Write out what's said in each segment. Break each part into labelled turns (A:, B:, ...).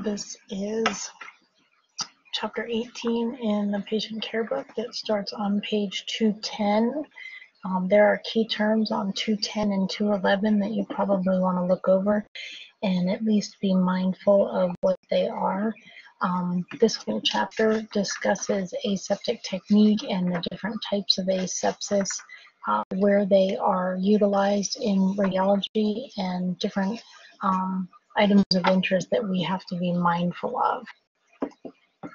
A: This is chapter 18 in the patient care book that starts on page 210. There are key terms on 210 and 211 that you probably want to look over and at least be mindful of what they are. This whole chapter discusses aseptic technique and the different types of asepsis, where they are utilized in radiology, and different items of interest that we have to be mindful of. When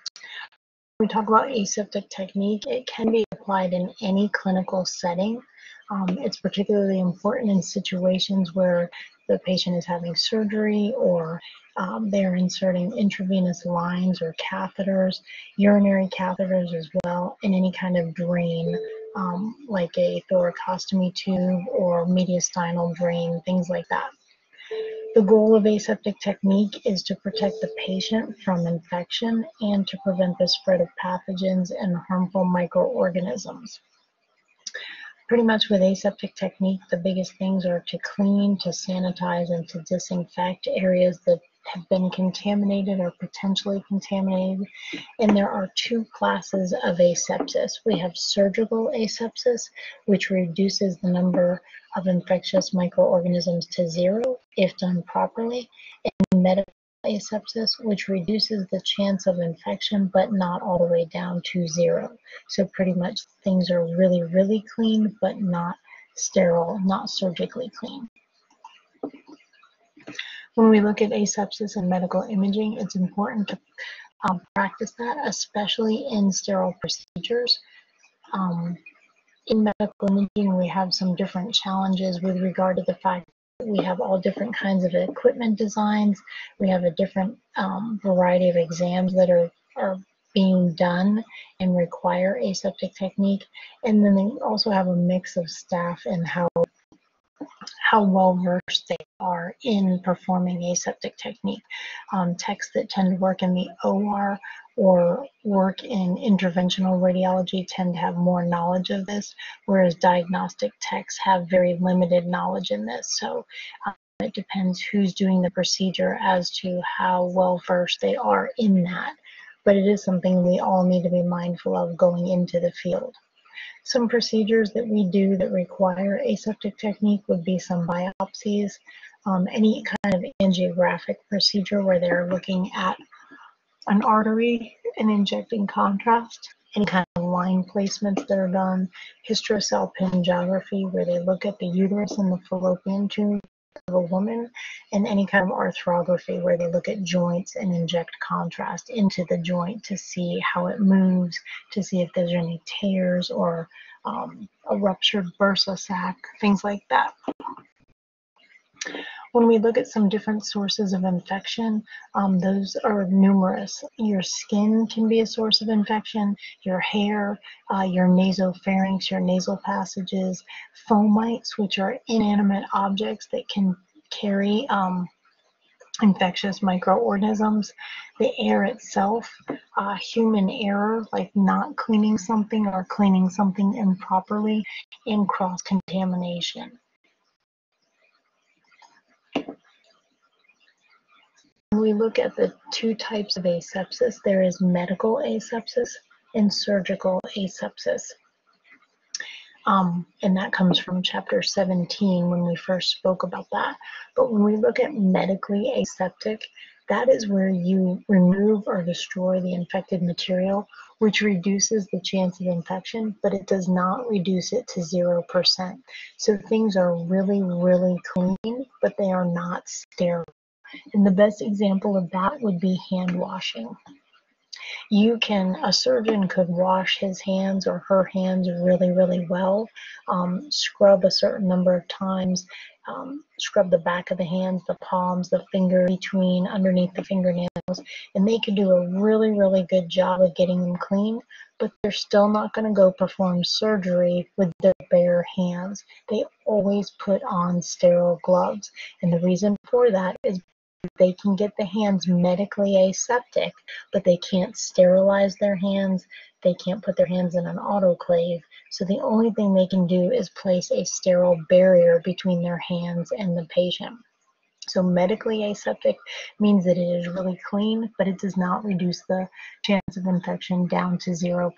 A: we talk about aseptic technique, it can be applied in any clinical setting. It's particularly important in situations where the patient is having surgery, or they're inserting intravenous lines or catheters, urinary catheters as well, and any kind of drain, like a thoracostomy tube or mediastinal drain, things like that. The goal of aseptic technique is to protect the patient from infection and to prevent the spread of pathogens and harmful microorganisms. Pretty much with aseptic technique, the biggest things are to clean, to sanitize, and to disinfect areas that have been contaminated or potentially contaminated. And there are two classes of asepsis. We have surgical asepsis, which reduces the number of infectious microorganisms to zero if done properly, and medical asepsis, which reduces the chance of infection but not all the way down to zero. So pretty much things are really, really clean but not sterile, not surgically clean. When we look at asepsis and medical imaging, it's important to practice that, especially in sterile procedures. In medical imaging, we have some different challenges with regard to the fact that we have all different kinds of equipment designs. We have a different variety of exams that are being done and require aseptic technique. And then they also have a mix of staff and how well versed they are in performing aseptic technique. Techs that tend to work in the OR or work in interventional radiology tend to have more knowledge of this, whereas diagnostic techs have very limited knowledge in this. So it depends who's doing the procedure as to how well versed they are in that. But it is something we all need to be mindful of going into the field. Some procedures that we do that require aseptic technique would be some biopsies, any kind of angiographic procedure where they're looking at an artery and injecting contrast, any kind of line placements that are done, hysterosalpingography where they look at the uterus and the fallopian tube of a woman, and any kind of arthrography where they look at joints and inject contrast into the joint to see how it moves, to see if there's any tears or a ruptured bursa sac, things like that. When we look at some different sources of infection, those are numerous. Your skin can be a source of infection, your hair, your nasopharynx, your nasal passages, fomites, which are inanimate objects that can carry infectious microorganisms, the air itself, human error, like not cleaning something or cleaning something improperly, and cross-contamination. When we look at the two types of asepsis, there is medical asepsis and surgical asepsis. And that comes from chapter 17 when we first spoke about that. But when we look at medically aseptic, that is where you remove or destroy the infected material, which reduces the chance of infection, but it does not reduce it to 0%. So things are really, really clean, but they are not sterile. And the best example of that would be hand washing. A surgeon could wash his hands or her hands really, really well, scrub a certain number of times, scrub the back of the hands, the palms, the finger between, underneath the fingernails, and they could do a really, really good job of getting them clean, but they're still not going to go perform surgery with their bare hands. They always put on sterile gloves, and the reason for that is they can get the hands medically aseptic, but they can't sterilize their hands. They can't put their hands in an autoclave. So the only thing they can do is place a sterile barrier between their hands and the patient. So medically aseptic means that it is really clean, but it does not reduce the chance of infection down to 0%.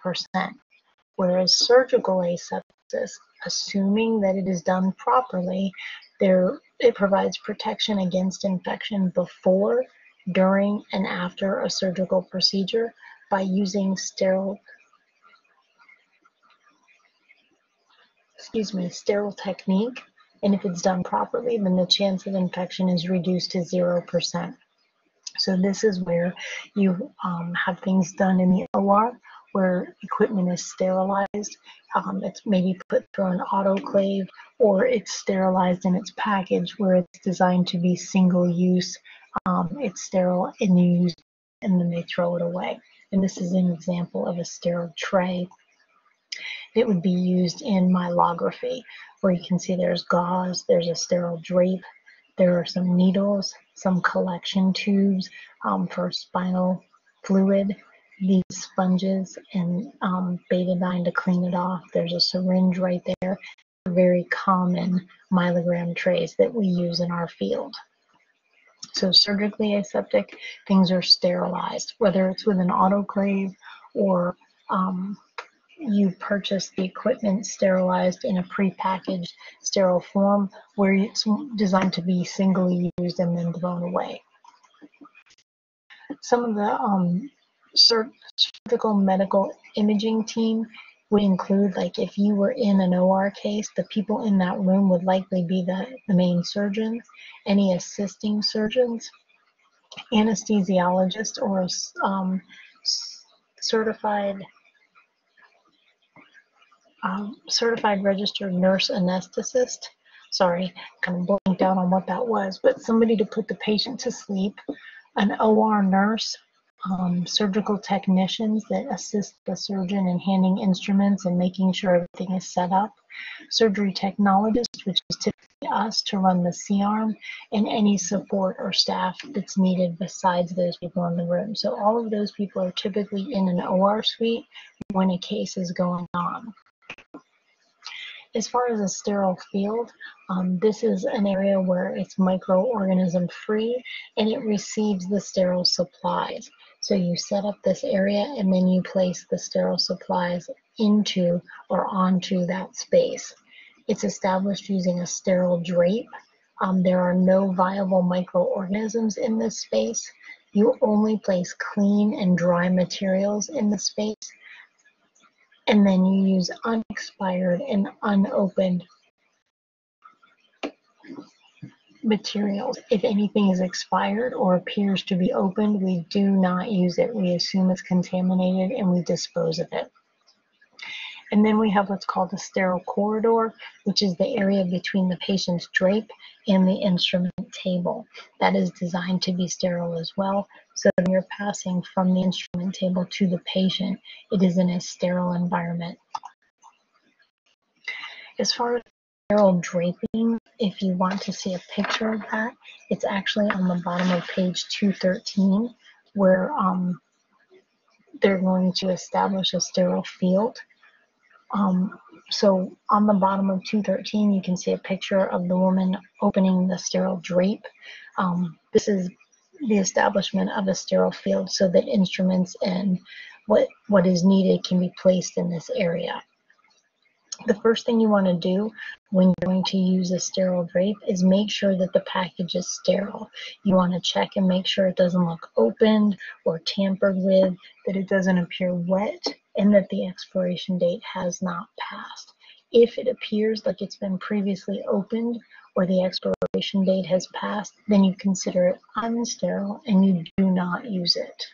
A: Whereas surgical asepsis, assuming that it is done properly, it provides protection against infection before, during, and after a surgical procedure by using sterile technique. And if it's done properly, then the chance of infection is reduced to 0%. So this is where you have things done in the OR where equipment is sterilized. It's maybe put through an autoclave, or it's sterilized in its package where it's designed to be single use. It's sterile and you use it and then they throw it away. And this is an example of a sterile tray. It would be used in myelography, where you can see there's gauze, there's a sterile drape, there are some needles, some collection tubes for spinal fluid, these sponges, and betadine to clean it off. There's a syringe right there. Very common myelogram trays that we use in our field. So surgically aseptic, things are sterilized, whether it's with an autoclave or you purchase the equipment sterilized in a prepackaged sterile form where it's designed to be singly used and then thrown away. Some of the surgical medical imaging team would include, like if you were in an OR case, the people in that room would likely be the main surgeon, any assisting surgeons, anesthesiologist, or a certified registered nurse anesthetist. Sorry, kind of blanked out on what that was, but somebody to put the patient to sleep, an OR nurse, surgical technicians that assist the surgeon in handing instruments and making sure everything is set up, surgery technologist, which is typically us to run the C-arm, and any support or staff that's needed besides those people in the room. So all of those people are typically in an OR suite when a case is going on. As far as a sterile field, this is an area where it's microorganism free and it receives the sterile supplies. So you set up this area and then you place the sterile supplies into or onto that space. It's established using a sterile drape. There are no viable microorganisms in this space. You only place clean and dry materials in the space. And then you use unexpired and unopened materials. If anything is expired or appears to be opened, we do not use it. We assume it's contaminated and we dispose of it. And then we have what's called a sterile corridor, which is the area between the patient's drape and the instrument table. That is designed to be sterile as well. So when you're passing from the instrument table to the patient, it is in a sterile environment. As far as sterile draping, if you want to see a picture of that, it's actually on the bottom of page 213, where they're going to establish a sterile field. So on the bottom of 213, you can see a picture of the woman opening the sterile drape. This is the establishment of a sterile field so that instruments and what is needed can be placed in this area. The first thing you want to do when you're going to use a sterile drape is make sure that the package is sterile. You want to check and make sure it doesn't look opened or tampered with, that it doesn't appear wet, and that the expiration date has not passed. If it appears like it's been previously opened or the expiration date has passed, then you consider it unsterile and you do not use it.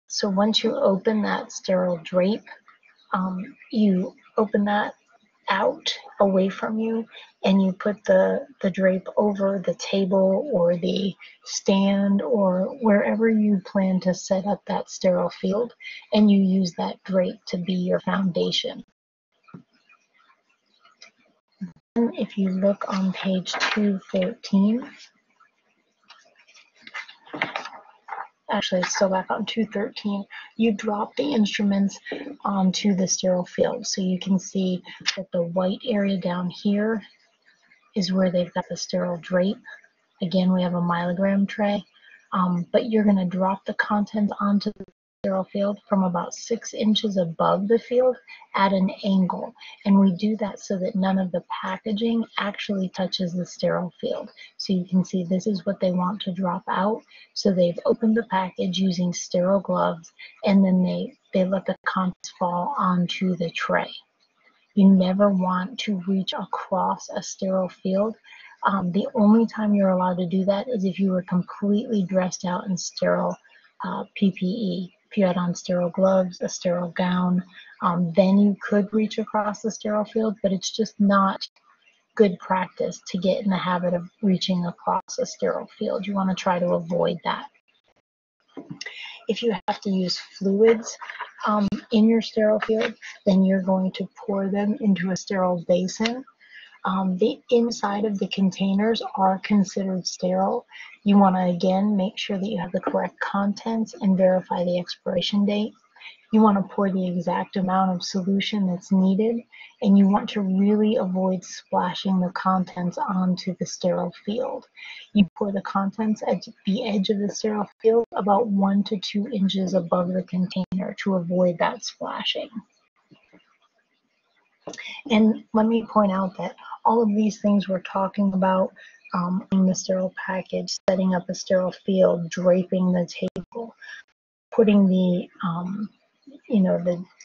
A: So once you open that sterile drape, you open that out away from you and you put the drape over the table or the stand or wherever you plan to set up that sterile field, and you use that drape to be your foundation. And if you look on page 214, actually it's still back on 213, you drop the instruments onto the sterile field. So you can see that the white area down here is where they've got the sterile drape. Again, we have a myelogram tray, but you're going to drop the contents onto the sterile field from about 6 inches above the field at an angle. And we do that so that none of the packaging actually touches the sterile field. So you can see this is what they want to drop out. So they've opened the package using sterile gloves, and then they let the contents fall onto the tray. You never want to reach across a sterile field. The only time you're allowed to do that is if you were completely dressed out in sterile PPE. If you had on sterile gloves, a sterile gown, then you could reach across the sterile field, but it's just not good practice to get in the habit of reaching across a sterile field. You want to try to avoid that. If you have to use fluids in your sterile field, then you're going to pour them into a sterile basin. The inside of the containers are considered sterile. You want to, again, make sure that you have the correct contents and verify the expiration date. You want to pour the exact amount of solution that's needed, and you want to really avoid splashing the contents onto the sterile field. You pour the contents at the edge of the sterile field about 1 to 2 inches above the container to avoid that splashing. And let me point out that all of these things we're talking about in the sterile package, setting up a sterile field, draping the table, putting the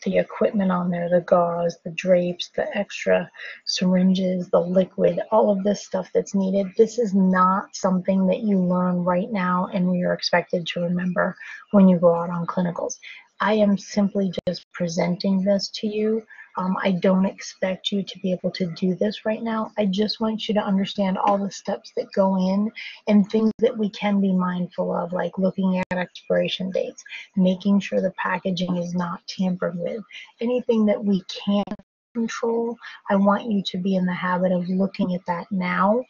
A: the equipment on there, the gauze, the drapes, the extra syringes, the liquid, all of this stuff that's needed. This is not something that you learn right now and you're expected to remember when you go out on clinicals. I am simply just presenting this to you. I don't expect you to be able to do this right now. I just want you to understand all the steps that go in and things that we can be mindful of, like looking at expiration dates, making sure the packaging is not tampered with. Anything that we can't control, I want you to be in the habit of looking at that now,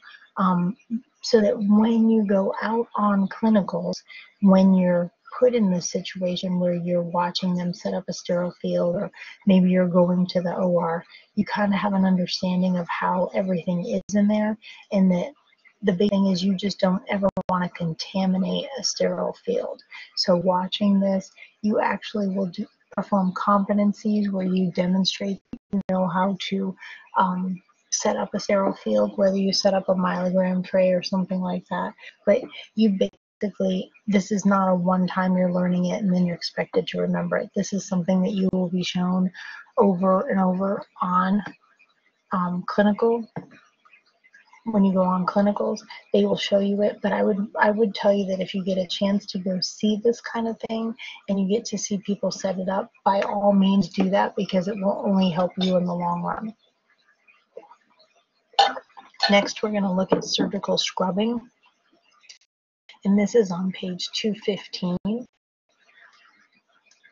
A: so that when you go out on clinicals, when you're put in this situation where you're watching them set up a sterile field, or maybe you're going to the OR, you kind of have an understanding of how everything is in there, and that the big thing is you just don't ever want to contaminate a sterile field. So watching this, you actually will perform competencies where you demonstrate you know how to set up a sterile field, whether you set up a myelogram tray or something like that. But you basically, this is not a one-time you're learning it and then you're expected to remember it. This is something that you will be shown over and over on clinical. When you go on clinicals, they will show you it. But I would tell you that if you get a chance to go see this kind of thing and you get to see people set it up, by all means do that, because it will only help you in the long run. Next, we're going to look at surgical scrubbing. And this is on page 215.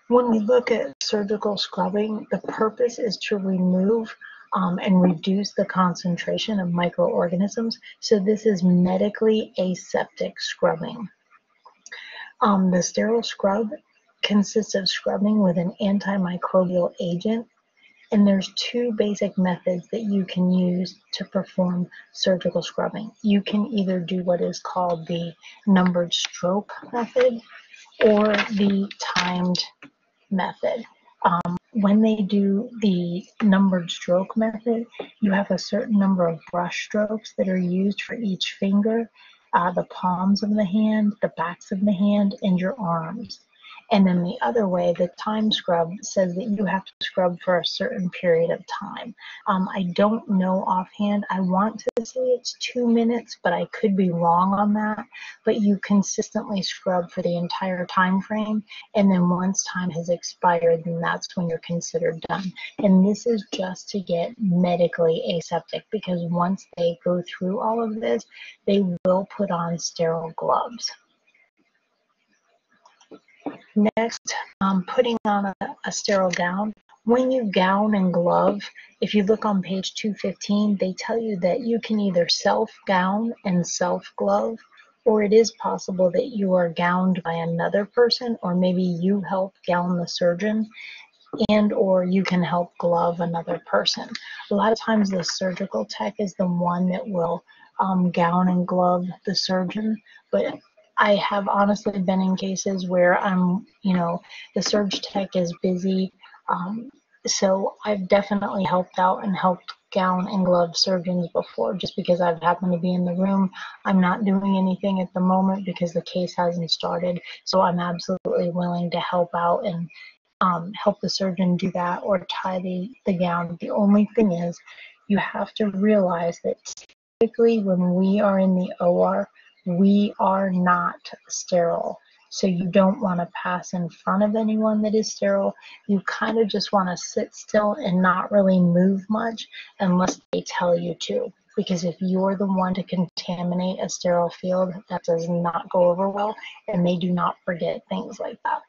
A: When we look at surgical scrubbing, the purpose is to remove and reduce the concentration of microorganisms. So this is medically aseptic scrubbing. The sterile scrub consists of scrubbing with an antimicrobial agent. And there's two basic methods that you can use to perform surgical scrubbing. You can either do what is called the numbered stroke method or the timed method. When they do the numbered stroke method, you have a certain number of brush strokes that are used for each finger, the palms of the hand, the backs of the hand, and your arms. And then the other way, the time scrub, says that you have to scrub for a certain period of time. I don't know offhand. I want to say it's 2 minutes, but I could be wrong on that. But you consistently scrub for the entire time frame, and then once time has expired, then that's when you're considered done. And this is just to get medically aseptic, because once they go through all of this, they will put on sterile gloves. Next, putting on a sterile gown. When you gown and glove, if you look on page 215, they tell you that you can either self-gown and self-glove, or it is possible that you are gowned by another person, or maybe you help gown the surgeon. and or you can help glove another person. A lot of times the surgical tech is the one that will gown and glove the surgeon, but I have honestly been in cases where the surge tech is busy. Um, so I've definitely helped out and helped gown and glove surgeons before just because I've happened to be in the room. I'm not doing anything at the moment because the case hasn't started. So I'm absolutely willing to help out and help the surgeon do that or tie the gown. The only thing is you have to realize that typically when we are in the OR, we are not sterile. So you don't want to pass in front of anyone that is sterile. You kind of just want to sit still and not really move much unless they tell you to. Because if you're the one to contaminate a sterile field, that does not go over well, and they do not forget things like that.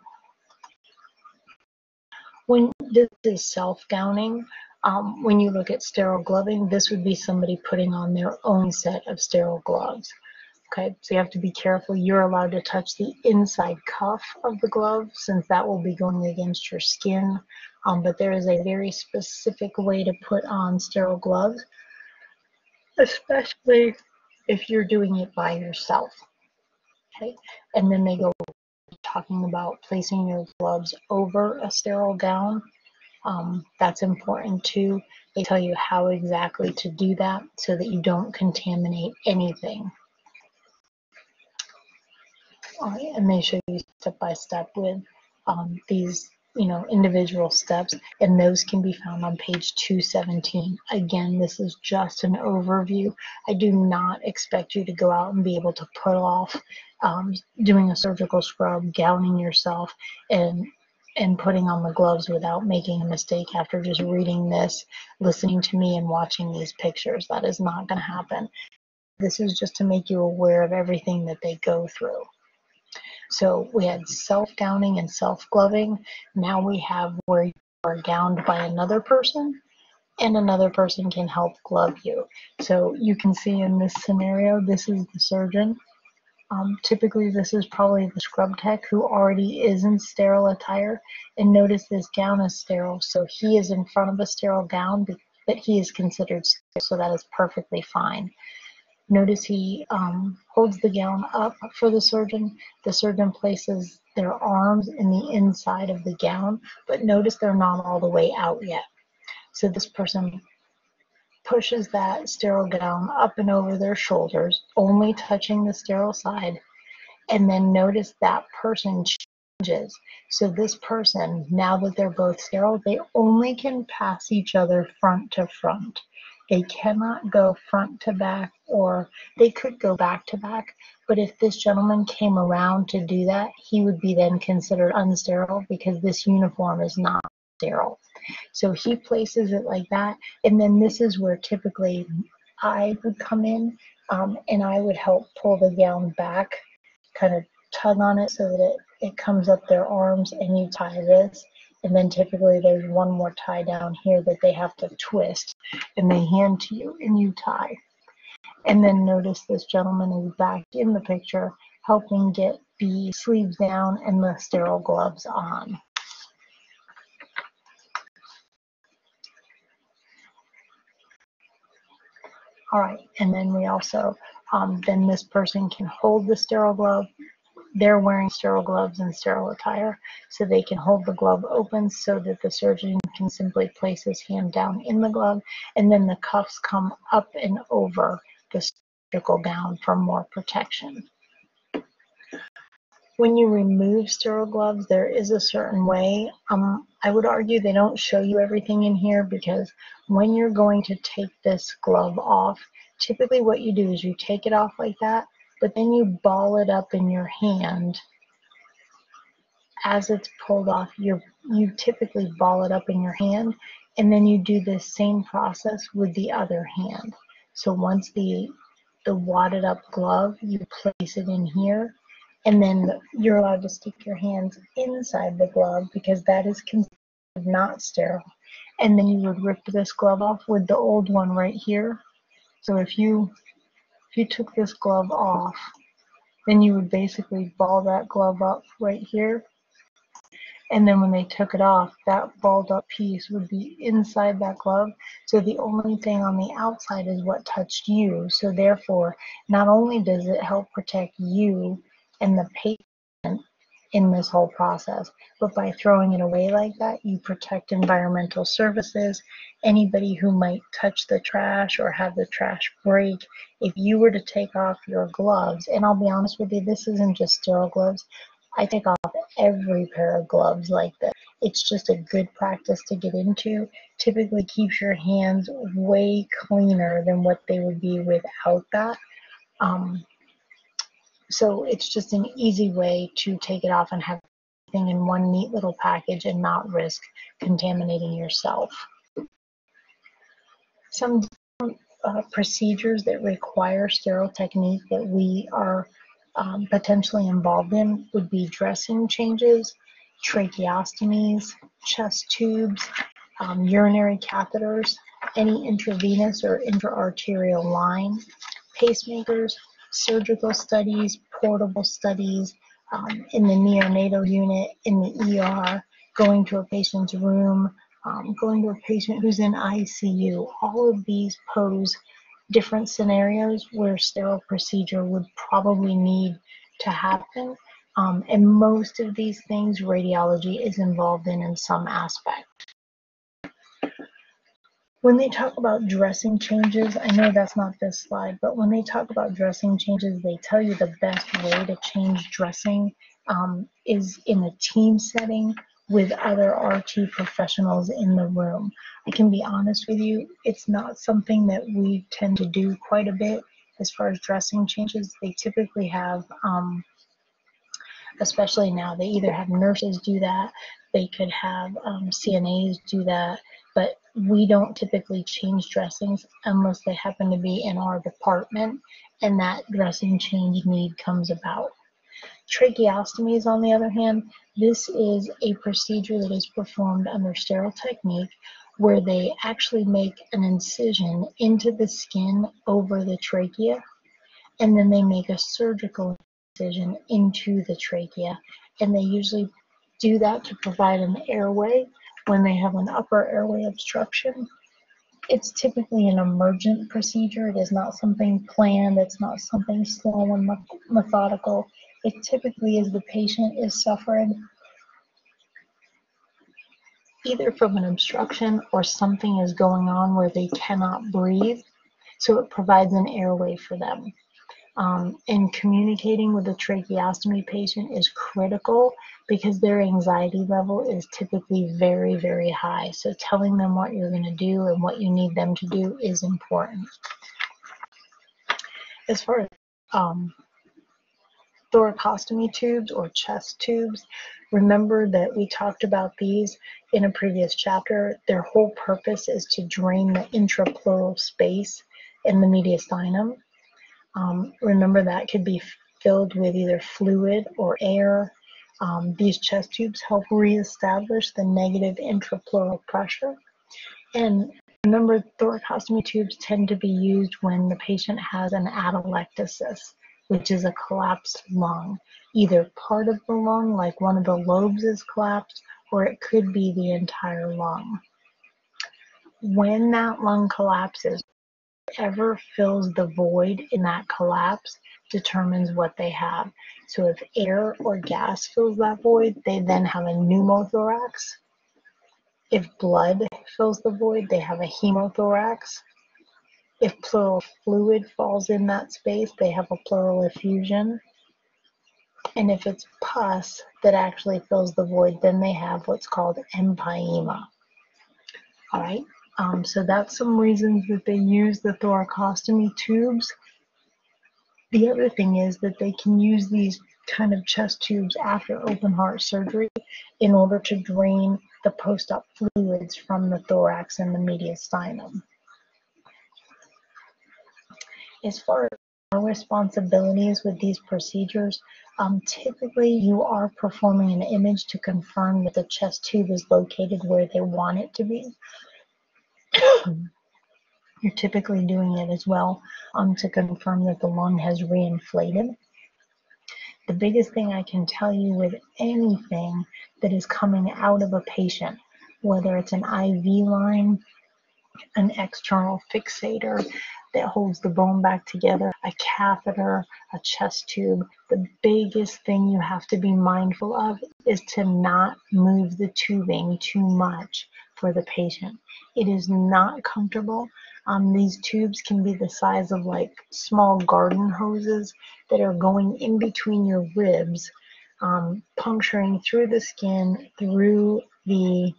A: When this is self-gowning, when you look at sterile gloving, this would be somebody putting on their own set of sterile gloves. Okay, so you have to be careful. You're allowed to touch the inside cuff of the glove since that will be going against your skin. But there is a very specific way to put on sterile gloves, especially if you're doing it by yourself. Okay, and then they go talking about placing your gloves over a sterile gown. That's important too. They tell you how exactly to do that so that you don't contaminate anything. All right, and they show you step by step with these, individual steps, and those can be found on page 217. Again, this is just an overview. I do not expect you to go out and be able to pull off doing a surgical scrub, gowning yourself, and putting on the gloves without making a mistake after just reading this, listening to me, and watching these pictures. That is not going to happen. This is just to make you aware of everything that they go through. So we had self-gowning and self-gloving. Now we have where you are gowned by another person and another person can help glove you. So you can see in this scenario, this is the surgeon. Typically, this is probably the scrub tech who already is in sterile attire. And notice this gown is sterile, so he is in front of a sterile gown, but he is considered sterile, so that is perfectly fine. Notice he holds the gown up for the surgeon. The surgeon places their arms in the inside of the gown, but notice they're not all the way out yet. So this person pushes that sterile gown up and over their shoulders, only touching the sterile side. And then notice that person changes. So this person, now that they're both sterile, they only can pass each other front to front. They cannot go front to back, or they could go back to back. But if this gentleman came around to do that, he would be then considered unsterile because this uniform is not sterile. So he places it like that. And then this is where typically I would come in and I would help pull the gown back, kind of tug on it so that it comes up their arms, and you tie this. And then typically there's one more tie down here that they have to twist, and they hand to you and you tie. And then notice this gentleman is back in the picture helping get the sleeves down and the sterile gloves on. All right, and then we also, then this person can hold the sterile glove. They're wearing sterile gloves and sterile attire, so they can hold the glove open so that the surgeon can simply place his hand down in the glove, and then the cuffs come up and over the surgical gown for more protection. When you remove sterile gloves, there is a certain way. I would argue they don't show you everything in here because when you're going to take this glove off, typically what you do is you take it off like that, but then you ball it up in your hand. As it's pulled off, you typically ball it up in your hand, and then you do the same process with the other hand. So once the wadded up glove, you place it in here, and then you're allowed to stick your hands inside the glove because that is considered not sterile. And then you would rip this glove off with the old one right here. So if you took this glove off, then you would basically ball that glove up right here, And then when they took it off, that balled up piece would be inside that glove. So the only thing on the outside is what touched you. So therefore, not only does it help protect you and the patient in this whole process, but by throwing it away like that, you protect environmental services, anybody who might touch the trash or have the trash break. If you were to take off your gloves, and I'll be honest with you, this isn't just sterile gloves, I take off every pair of gloves like this. It's just a good practice to get into. Typically keeps your hands way cleaner than what they would be without that. So it's just an easy way to take it off and have everything in one neat little package and not risk contaminating yourself. Some procedures that require sterile technique that we are potentially involved in would be dressing changes, tracheostomies, chest tubes, urinary catheters, any intravenous or intra-arterial line, pacemakers, surgical studies, portable studies, in the neonatal unit, in the ER, going to a patient's room, going to a patient who's in ICU. All of these pose different scenarios where sterile procedure would probably need to happen. And most of these things radiology is involved in some aspect. When they talk about dressing changes, I know that's not this slide, but when they talk about dressing changes, they tell you the best way to change dressing is in a team setting with other RT professionals in the room. I can be honest with you, it's not something that we tend to do quite a bit as far as dressing changes. They typically have, especially now, they either have nurses do that, they could have CNAs do that, but we don't typically change dressings unless they happen to be in our department and that dressing change need comes about. Tracheostomies, on the other hand, this is a procedure that is performed under sterile technique where they actually make an incision into the skin over the trachea, and then they make a surgical incision into the trachea. And they usually do that to provide an airway when they have an upper airway obstruction. It's typically an emergent procedure. It is not something planned. It's not something slow and methodical. It typically is the patient is suffering either from an obstruction or something is going on where they cannot breathe. So it provides an airway for them. And communicating with a tracheostomy patient is critical because their anxiety level is typically very, very high. So telling them what you're going to do and what you need them to do is important. As far as thoracostomy tubes or chest tubes, remember that we talked about these in a previous chapter. Their whole purpose is to drain the intrapleural space in the mediastinum. Remember that could be filled with either fluid or air. These chest tubes help reestablish the negative intrapleural pressure. And remember, thoracostomy tubes tend to be used when the patient has an atelectasis, which is a collapsed lung. Either part of the lung, like one of the lobes is collapsed, or it could be the entire lung. When that lung collapses, whatever fills the void in that collapse determines what they have. So if air or gas fills that void, they then have a pneumothorax. If blood fills the void, they have a hemothorax. If pleural fluid falls in that space, they have a pleural effusion. And if it's pus that actually fills the void, then they have what's called empyema. All right. So that's some reasons that they use the thoracostomy tubes. The other thing is that they can use these kind of chest tubes after open heart surgery in order to drain the post-op fluids from the thorax and the mediastinum. As far as our responsibilities with these procedures, typically you are performing an image to confirm that the chest tube is located where they want it to be. You're typically doing it as well to confirm that the lung has reinflated. The biggest thing I can tell you with anything that is coming out of a patient, whether it's an IV line, an external fixator that holds the bone back together, a catheter, a chest tube, the biggest thing you have to be mindful of is to not move the tubing too much for the patient. It is not comfortable. These tubes can be the size of like small garden hoses that are going in between your ribs, puncturing through the skin, through the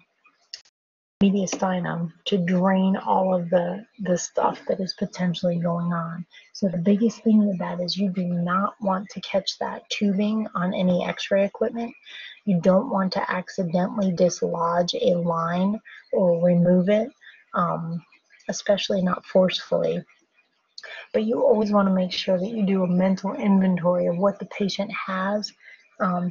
A: mediastinum to drain all of the stuff that is potentially going on. So the biggest thing with that is you do not want to catch that tubing on any x-ray equipment. You don't want to accidentally dislodge a line or remove it, especially not forcefully. But you always want to make sure that you do a mental inventory of what the patient has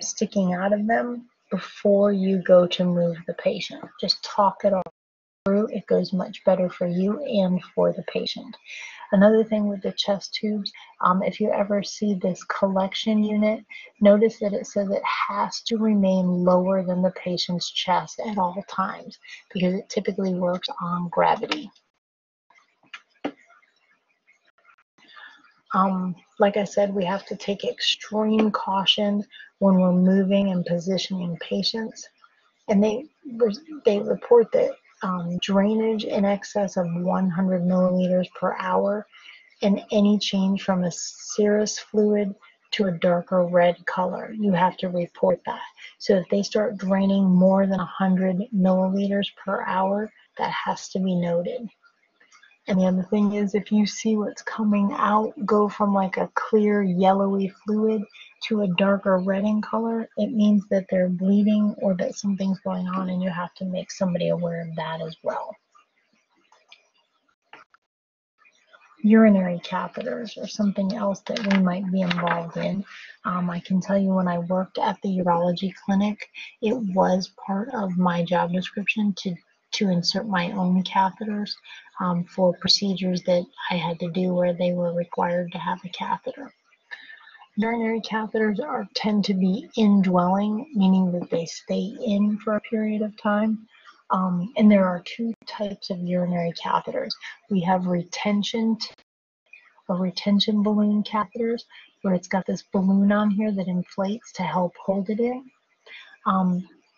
A: sticking out of them before you go to move the patient. Just talk it all through. It goes much better for you and for the patient. Another thing with the chest tubes, if you ever see this collection unit, notice that it says it has to remain lower than the patient's chest at all times because it typically works on gravity. Like I said, we have to take extreme caution when we're moving and positioning patients. And they report that drainage in excess of 100 milliliters per hour and any change from a serous fluid to a darker red color, you have to report that. So if they start draining more than 100 milliliters per hour, that has to be noted. And the other thing is, if you see what's coming out go from like a clear yellowy fluid to a darker red in color, it means that they're bleeding or that something's going on, and you have to make somebody aware of that as well. Urinary catheters are something else that we might be involved in. I can tell you when I worked at the urology clinic, it was part of my job description to insert my own catheters for procedures that I had to do where they were required to have a catheter. Urinary catheters tend to be indwelling, meaning that they stay in for a period of time. And there are two types of urinary catheters. We have retention balloon catheters, where it's got this balloon on here that inflates to help hold it in.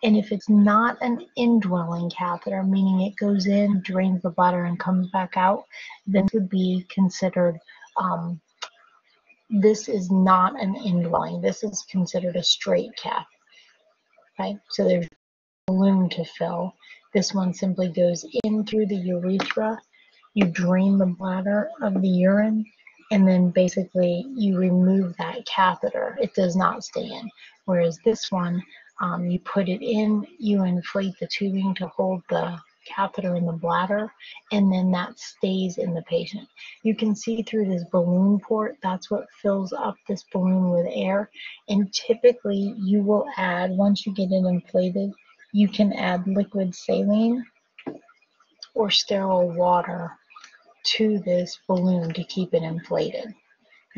A: And if it's not an indwelling catheter, meaning it goes in, drains the bladder, and comes back out, then it would be considered, this is not an indwelling. This is considered a straight cath. Right? So there's a balloon to fill. This one simply goes in through the urethra. You drain the bladder of the urine, and then basically you remove that catheter. It does not stay in. Whereas this one, you put it in, you inflate the tubing to hold the catheter in the bladder, and then that stays in the patient. You can see through this balloon port, that's what fills up this balloon with air. And typically you will add, once you get it inflated, you can add liquid saline or sterile water to this balloon to keep it inflated.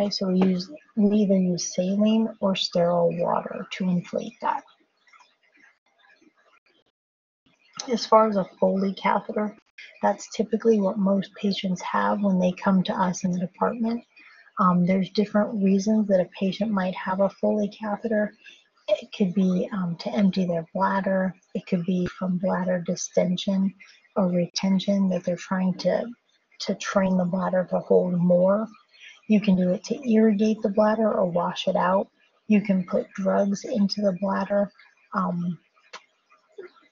A: Okay, so we either use saline or sterile water to inflate that. As far as a Foley catheter, that's typically what most patients have when they come to us in the department. There's different reasons that a patient might have a Foley catheter. It could be to empty their bladder. It could be from bladder distension or retention, that they're trying to train the bladder to hold more. You can do it to irrigate the bladder or wash it out. You can put drugs into the bladder.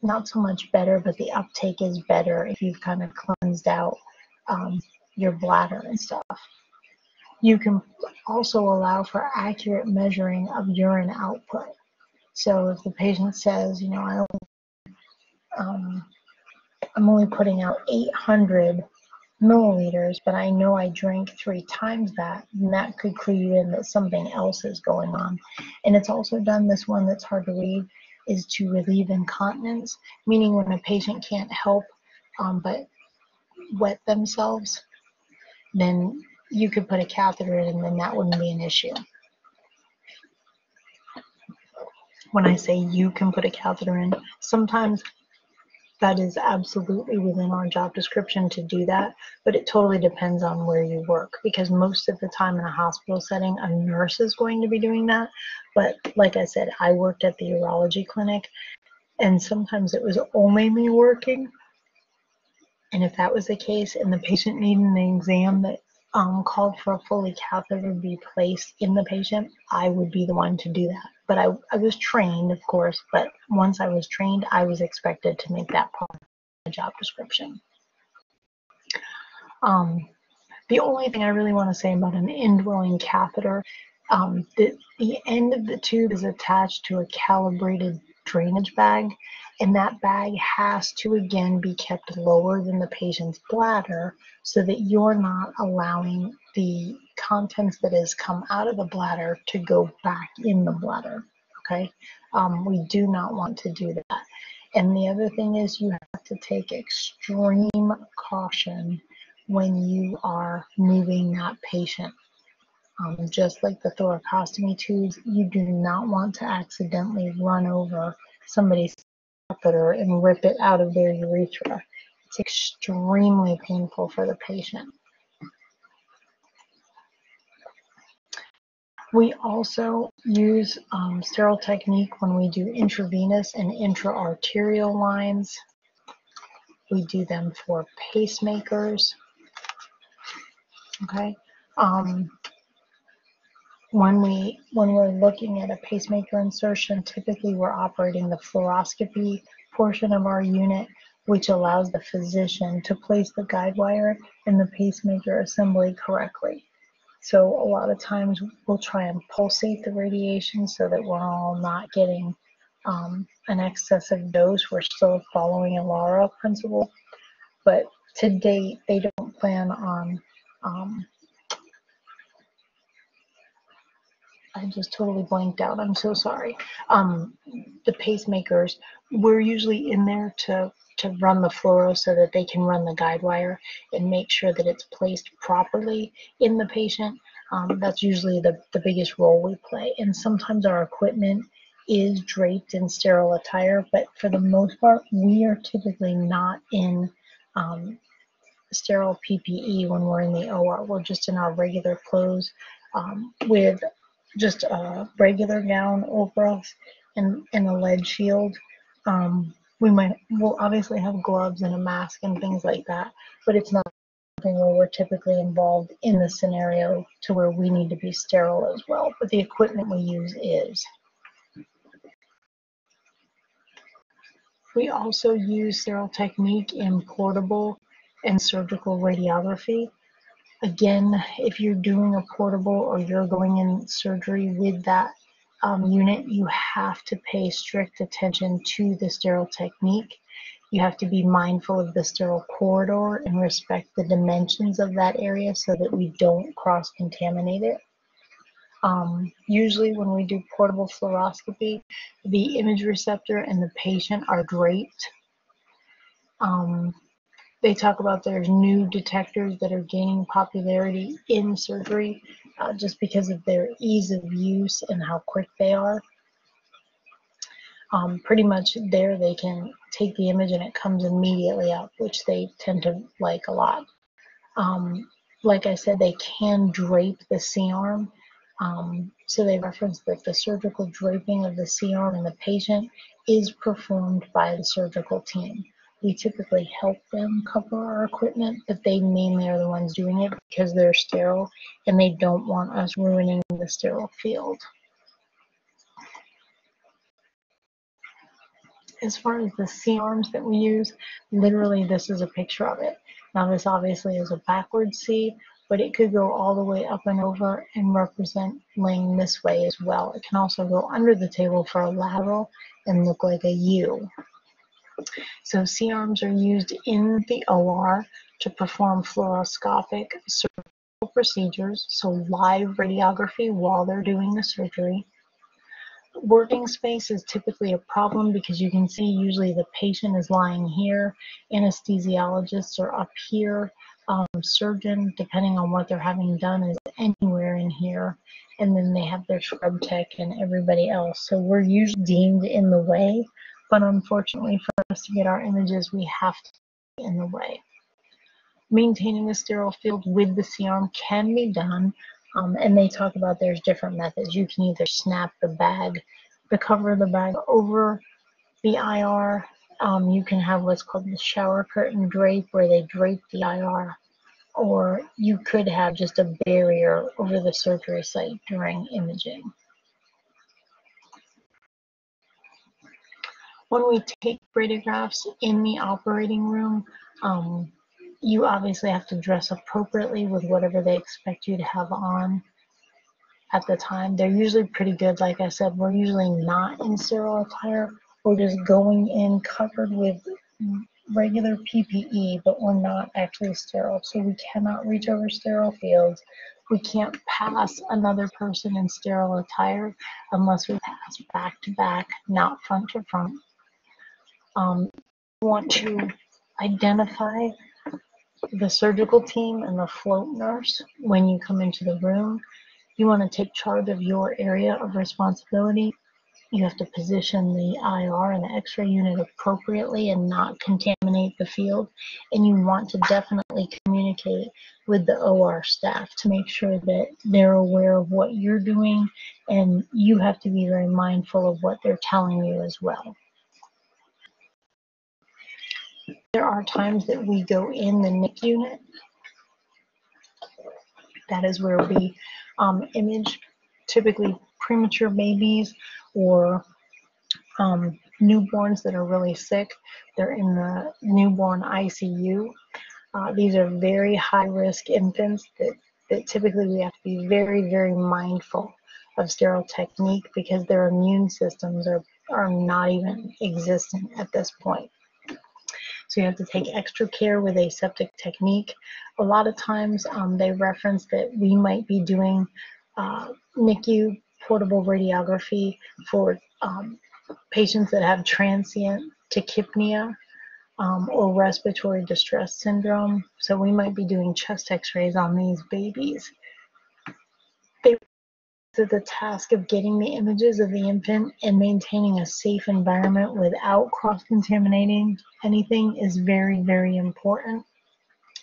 A: Not so much better, but the uptake is better if you've kind of cleansed out your bladder and stuff. You can also allow for accurate measuring of urine output. So if the patient says, you know, I'm only putting out 800 milliliters, but I know I drank 3 times that, and that could clue you in that something else is going on. And it's also done, this one that's hard to read, is to relieve incontinence, meaning when a patient can't help but wet themselves, then you could put a catheter in and then that wouldn't be an issue. When I say you can put a catheter in, sometimes that is absolutely within our job description to do that, but it totally depends on where you work, because most of the time in a hospital setting, a nurse is going to be doing that. But like I said, I worked at the urology clinic, and sometimes it was only me working. And if that was the case and the patient needed an exam that called for a Foley catheter to be placed in the patient, I would be the one to do that. But I was trained, of course, but once I was trained, I was expected to make that part of the job description. The only thing I really want to say about an indwelling catheter, the end of the tube is attached to a calibrated drainage bag, and that bag has to again be kept lower than the patient's bladder so that you're not allowing the contents that has come out of the bladder to go back in the bladder. Okay, we do not want to do that. And the other thing is you have to take extreme caution when you are moving that patient. Just like the thoracostomy tubes, you do not want to accidentally run over somebody's catheter and rip it out of their urethra. It's extremely painful for the patient. We also use sterile technique when we do intravenous and intra-arterial lines. We do them for pacemakers. Okay. When we're looking at a pacemaker insertion, typically we're operating the fluoroscopy portion of our unit, which allows the physician to place the guide wire in the pacemaker assembly correctly. So a lot of times we'll try and pulsate the radiation so that we're all not getting an excessive dose. We're still following a LARA principle, but to date they don't plan on I just totally blanked out. I'm so sorry. The pacemakers, we're usually in there to run the fluoro so that they can run the guide wire and make sure that it's placed properly in the patient. That's usually the biggest role we play. And sometimes our equipment is draped in sterile attire, but for the most part, we are typically not in sterile PPE when we're in the OR. We're just in our regular clothes with just a regular gown over us and a lead shield. We'll obviously have gloves and a mask and things like that, but it's not something where we're typically involved in the scenario to where we need to be sterile as well. But the equipment we use is. We also use sterile technique in portable and surgical radiography. Again, if you're doing a portable or you're going in surgery with that unit, you have to pay strict attention to the sterile technique. You have to be mindful of the sterile corridor and respect the dimensions of that area so that we don't cross-contaminate it. Usually when we do portable fluoroscopy, the image receptor and the patient are draped. They talk about there's new detectors that are gaining popularity in surgery just because of their ease of use and how quick they are. Pretty much there they can take the image and it comes immediately up, which they tend to like a lot. Like I said, they can drape the C-arm. So they reference that the surgical draping of the C-arm in the patient is performed by the surgical team. We typically help them cover our equipment, but they mainly are the ones doing it because they're sterile and they don't want us ruining the sterile field. As far as the C-arms that we use, literally this is a picture of it. Now this obviously is a backwards C, but it could go all the way up and over and represent laying this way as well. It can also go under the table for a lateral and look like a U. So C-arms are used in the OR to perform fluoroscopic surgical procedures, so live radiography while they're doing the surgery. Working space is typically a problem because you can see usually the patient is lying here, anesthesiologists are up here, surgeon, depending on what they're having done, is anywhere in here. And then they have their scrub tech and everybody else. So we're usually deemed in the way, but unfortunately for us to get our images, we have to be in the way. Maintaining a sterile field with the C-arm can be done, and they talk about there's different methods. You can either snap the bag, the cover of the bag over the IR. You can have what's called the shower curtain drape, where they drape the IR, or you could have just a barrier over the surgery site during imaging. When we take radiographs in the operating room, you obviously have to dress appropriately with whatever they expect you to have on at the time. They're usually pretty good. Like I said, we're usually not in sterile attire. We're just going in covered with regular PPE, but we're not actually sterile. So we cannot reach over sterile fields. We can't pass another person in sterile attire unless we pass back to back, not front to front. You want to identify the surgical team and the float nurse when you come into the room. You want to take charge of your area of responsibility. You have to position the IR and the X-ray unit appropriately and not contaminate the field. And you want to definitely communicate with the OR staff to make sure that they're aware of what you're doing, and you have to be very mindful of what they're telling you as well. There are times that we go in the NIC unit. That is where we image typically premature babies or newborns that are really sick. They're in the newborn ICU. These are very high-risk infants that typically we have to be very, very mindful of sterile technique because their immune systems are not even existent at this point. So you have to take extra care with aseptic technique. A lot of times they reference that we might be doing NICU portable radiography for patients that have transient tachypnea or respiratory distress syndrome. So we might be doing chest x-rays on these babies. The task of getting the images of the infant and maintaining a safe environment without cross-contaminating anything is very, very important.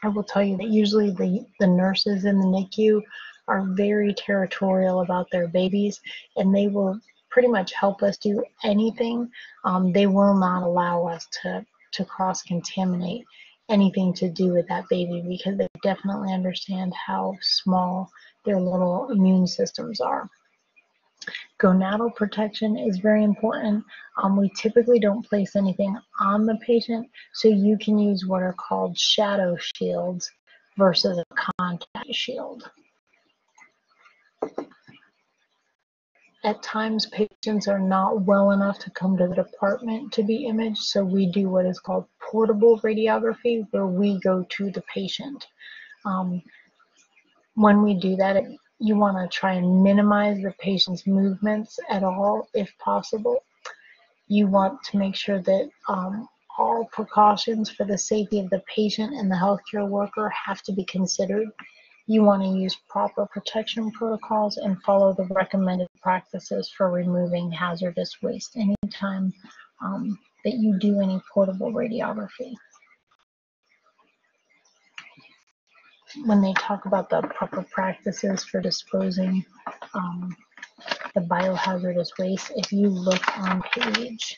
A: I will tell you that usually the nurses in the NICU are very territorial about their babies, and they will pretty much help us do anything. They will not allow us to cross-contaminate anything to do with that baby because they definitely understand how small their little immune systems are. Gonadal protection is very important. We typically don't place anything on the patient, so you can use what are called shadow shields versus a contact shield. At times, patients are not well enough to come to the department to be imaged, so we do what is called portable radiography, where we go to the patient. When we do that, you want to try and minimize the patient's movements at all, if possible. You want to make sure that all precautions for the safety of the patient and the healthcare worker have to be considered. You want to use proper protection protocols and follow the recommended practices for removing hazardous waste anytime that you do any portable radiography. When they talk about the proper practices for disposing the biohazardous waste, if you look on page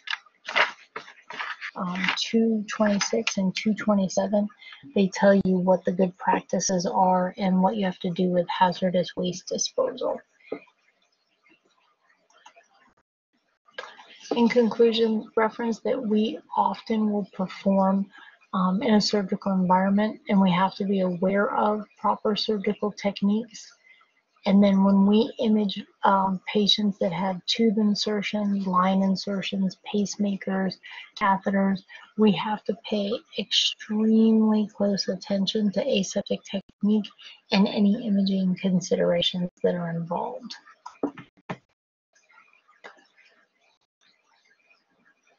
A: 226 and 227, they tell you what the good practices are and what you have to do with hazardous waste disposal. In conclusion, reference that we often will perform in a surgical environment, and we have to be aware of proper surgical techniques. And then when we image patients that have tube insertions, line insertions, pacemakers, catheters, we have to pay extremely close attention to aseptic technique and any imaging considerations that are involved.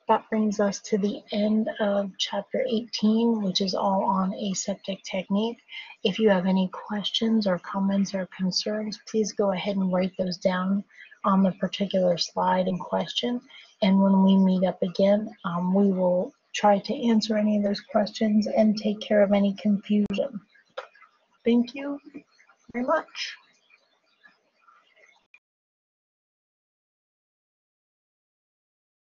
A: that brings us to the end of chapter 18, which is all on aseptic technique. If you have any questions or comments or concerns, please go ahead and write those down on the particular slide in question. And when we meet up again, we will try to answer any of those questions and take care of any confusion. Thank you very much.